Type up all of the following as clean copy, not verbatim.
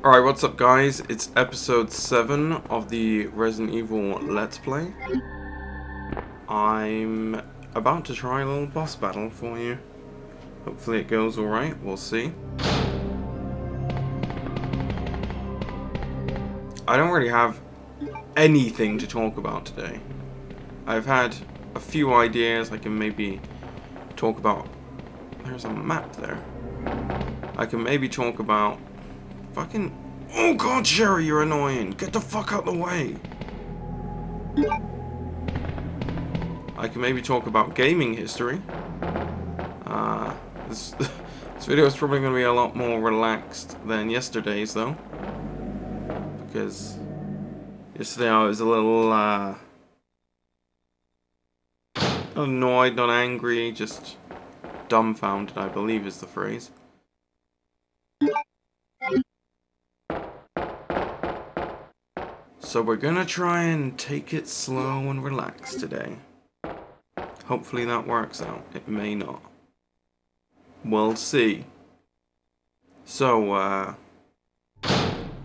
Alright, what's up guys? It's episode 7 of the Resident Evil Let's Play. I'm about to try a little boss battle for you. Hopefully it goes alright, we'll see. I don't really have anything to talk about today. I've had a few ideas. I can maybe talk about... There's a map there. I can maybe talk about... Fucking... Oh god, Sherry, you're annoying! Get the fuck out the way! I can maybe talk about gaming history. This video is probably going to be a lot more relaxed than yesterday's, though. Because... yesterday I was a little, annoyed, not angry, just dumbfounded, I believe is the phrase. So we're gonna try and take it slow and relaxed today. Hopefully that works out. It may not. We'll see. So,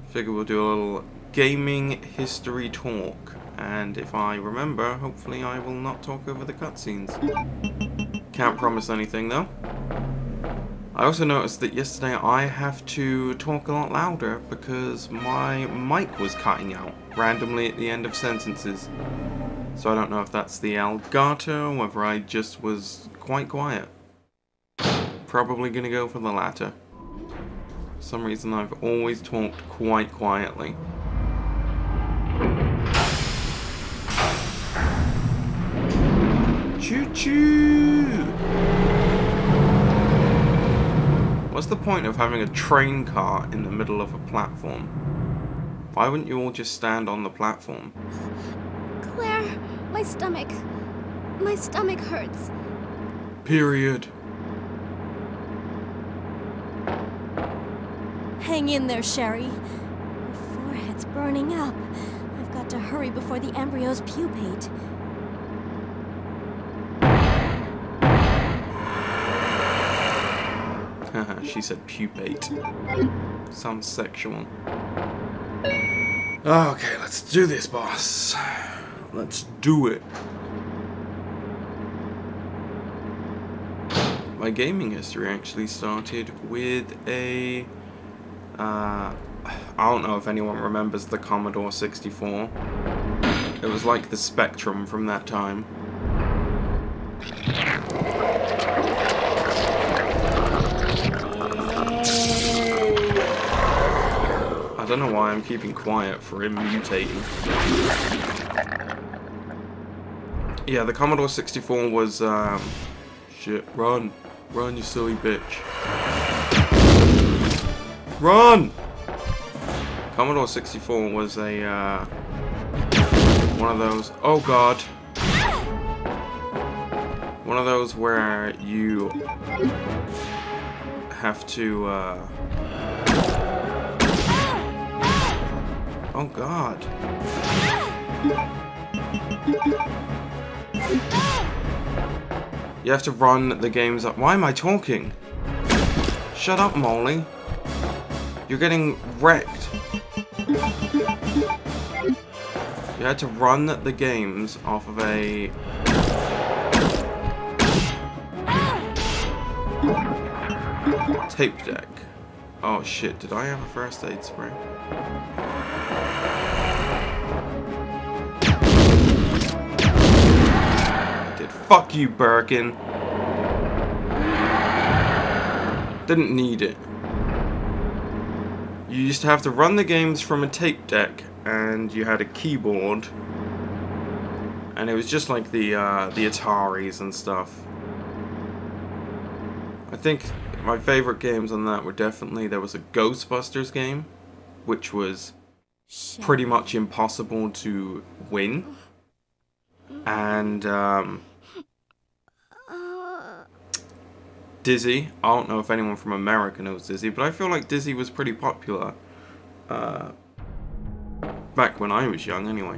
figure we'll do a little gaming history talk. And if I remember, hopefully I will not talk over the cutscenes. Can't promise anything though. I also noticed that yesterday I have to talk a lot louder because my mic was cutting out randomly at the end of sentences. So I don't know if that's the Elgato, whether I just was quite quiet. Probably gonna go for the latter. For some reason I've always talked quite quietly. Choo-choo! What's the point of having a train car in the middle of a platform? Why wouldn't you all just stand on the platform? Claire, my stomach hurts. Period. Hang in there, Sherry. Your forehead's burning up. I've got to hurry before the embryos pupate. Haha, she said pupate. Sounds sexual. Okay, let's do this, boss. Let's do it. My gaming history actually started with a... I don't know if anyone remembers the Commodore 64. It was like the Spectrum from that time. I don't know why I'm keeping quiet for him mutating. Yeah, the Commodore 64 was, shit, run. Run, you silly bitch. Run! Commodore 64 was a, one of those, oh god. One of those where you have to, oh god. You have to run the games up. Why am I talking? Shut up, Molly. You're getting wrecked. You had to run the games off of a... tape deck. Oh shit, did I have a first aid spray? I did. Fuck you, Birkin. Didn't need it. You used to have to run the games from a tape deck, and you had a keyboard, and it was just like the Ataris and stuff. I think my favorite games on that were definitely, there was a Ghostbusters game, which was pretty much impossible to win, and Dizzy. I don't know if anyone from America knows Dizzy, but I feel like Dizzy was pretty popular back when I was young anyway.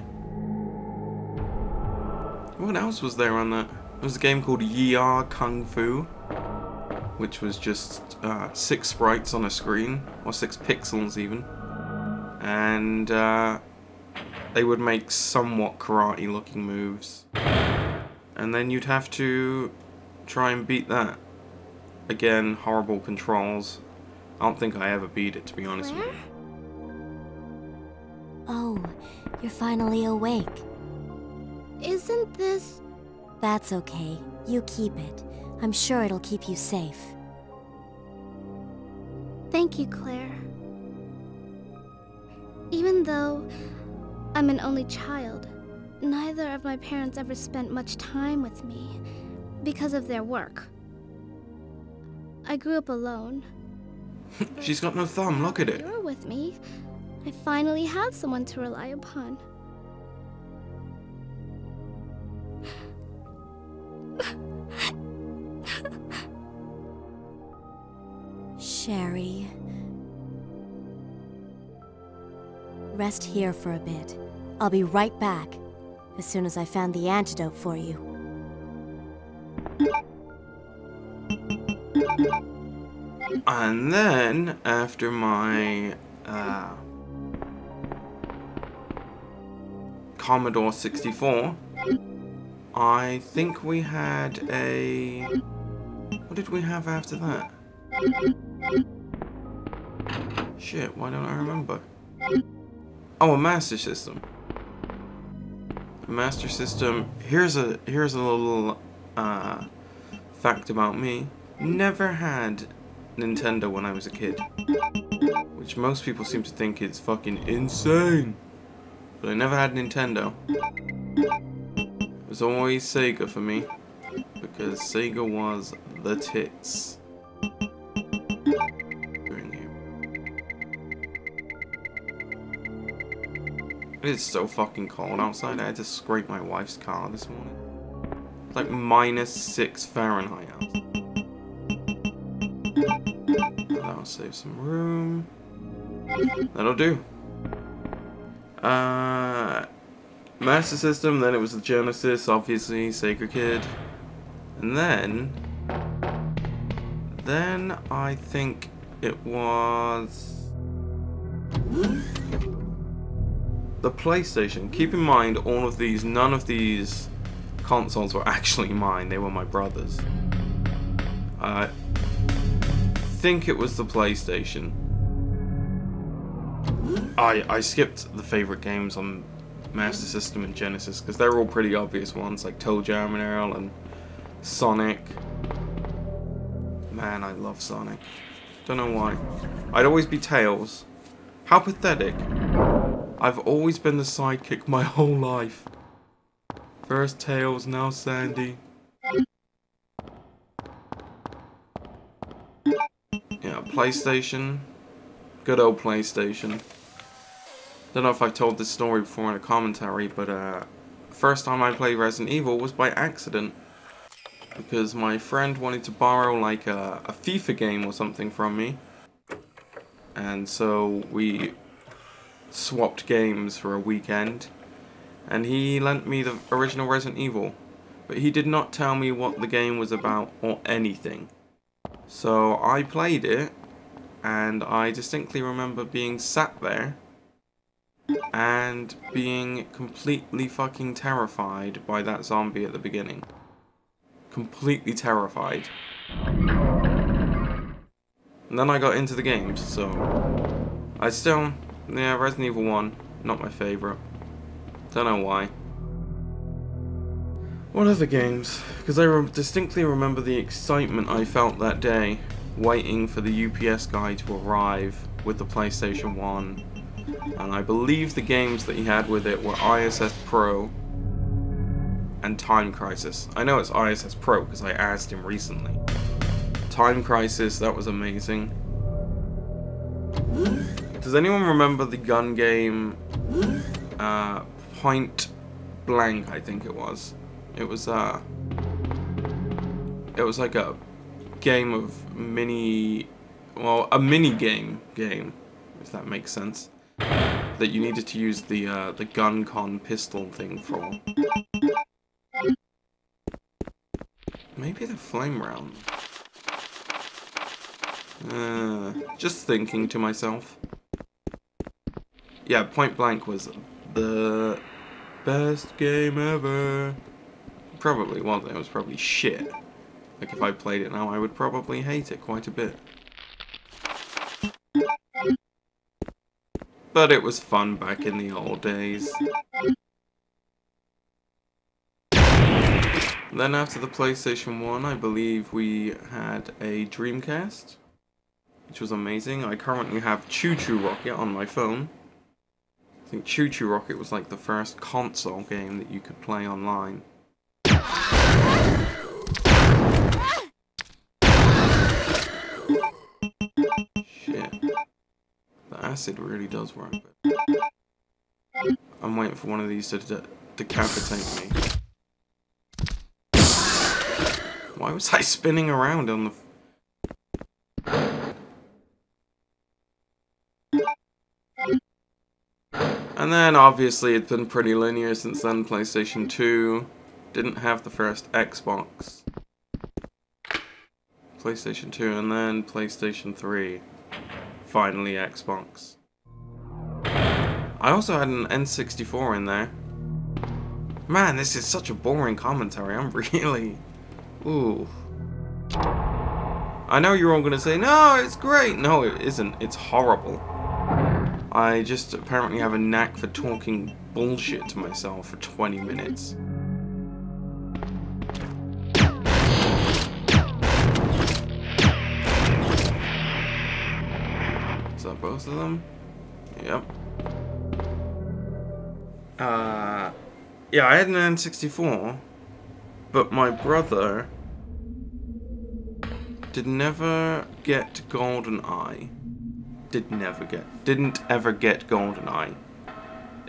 What else was there on that? There was a game called Yar Kung Fu, which was just 6 sprites on a screen, or 6 pixels even. and they would make somewhat karate-looking moves. And then you'd have to try and beat that. Again, horrible controls. I don't think I ever beat it, to be honest with you. Oh, you're finally awake. Isn't this... That's okay. You keep it. I'm sure it'll keep you safe. Thank you, Claire. Even though I'm an only child, neither of my parents ever spent much time with me because of their work. I grew up alone. She's got no thumb, look at it. You're with me. I finally have someone to rely upon. Sherry. Rest here for a bit. I'll be right back, as soon as I found the antidote for you. And then, after my Commodore 64, I think we had a... What did we have after that? Shit, why don't I remember? Oh, a Master System. A Master System. Here's a little fact about me. Never had Nintendo when I was a kid, which most people seem to think is fucking insane. But I never had Nintendo. It was always Sega for me, because Sega was the tits. It is so fucking cold outside. I had to scrape my wife's car this morning. It's like -6 Fahrenheit out. That'll save some room. That'll do. Master System, then it was the Genesis, obviously, Sacred Kid. And then I think it was the PlayStation. Keep in mind, none of these consoles were actually mine, they were my brother's. I think it was the PlayStation. I skipped the favorite games on Master System and Genesis because they're all pretty obvious ones, like Toe Jam and Earl and Sonic. Man, I love Sonic. Don't know why. I'd always be Tails. How pathetic. I've always been the sidekick my whole life. First Tails, now Sandy. Yeah, PlayStation. Good old PlayStation. Don't know if I've told this story before in a commentary, but first time I played Resident Evil was by accident. Because my friend wanted to borrow like a FIFA game or something from me. And so we swapped games for a weekend. And he lent me the original Resident Evil. But he did not tell me what the game was about or anything. So I played it. And I distinctly remember being sat there and being completely fucking terrified by that zombie at the beginning. Completely terrified. And then I got into the games, so yeah, Resident Evil 1, not my favourite. Don't know why. What other games? Because I distinctly remember the excitement I felt that day, waiting for the UPS guy to arrive with the PlayStation 1. And I believe the games that he had with it were ISS Pro and Time Crisis. I know it's ISS Pro because I asked him recently. Time Crisis, that was amazing. Does anyone remember the gun game Point Blank, I think it was. It was like a game of a mini game, if that makes sense. That you needed to use the gun con pistol thing for. Maybe the flame round. Just thinking to myself. Yeah, Point Blank was the best game ever. Probably wasn't. It was probably shit. Like, if I played it now, I would probably hate it quite a bit. But it was fun back in the old days. Then after the PlayStation 1, I believe we had a Dreamcast, which was amazing. I currently have Choo Choo Rocket on my phone. I think Choo Choo Rocket was like the first console game that you could play online. Shit. The acid really does work. But I'm waiting for one of these to decapitate me. Why was I spinning around on the... And then, obviously, it's been pretty linear since then. PlayStation 2 didn't have the first Xbox. PlayStation 2, and then PlayStation 3. Finally, Xbox. I also had an N64 in there. Man, this is such a boring commentary. I'm really... Ooh. I know you're all gonna say, no, it's great. No, it isn't. It's horrible. I just apparently have a knack for talking bullshit to myself for 20 minutes. Is that both of them? Yep. Yeah, I had an N64. But my brother didn't ever get GoldenEye. Didn't ever get GoldenEye.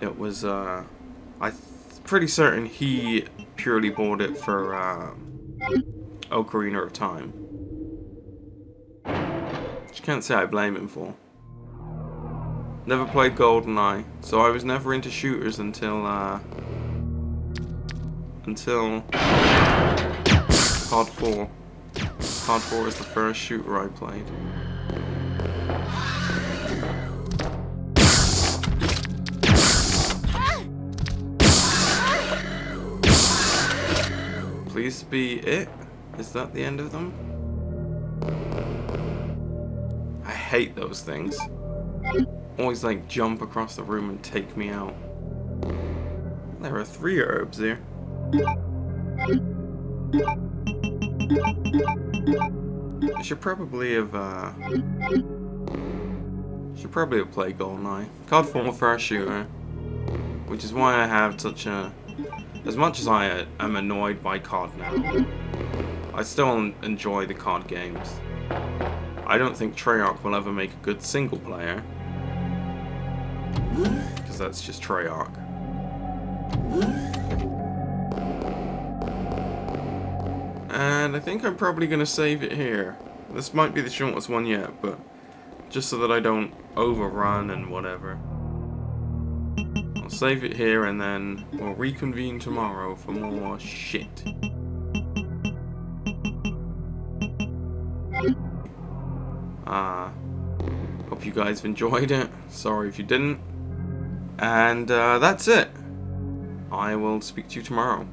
It was, I'm pretty certain he purely bought it for, Ocarina of Time. Which can't say I blame him for. Never played GoldenEye, so I was never into shooters until COD 4. COD 4 is the first shooter I played. Please be it? Is that the end of them? I hate those things. Always like jump across the room and take me out. There are 3 herbs here. I should probably have played GoldenEye. COD 4 first shooter, which is why I have such a... As much as I am annoyed by COD now, I still enjoy the COD games. I don't think Treyarch will ever make a good single player, because that's just Treyarch. And I think I'm probably going to save it here. This might be the shortest one yet, but just so that I don't overrun and whatever. I'll save it here and then we'll reconvene tomorrow for more shit. Hope you guys have enjoyed it. Sorry if you didn't. And that's it. I will speak to you tomorrow.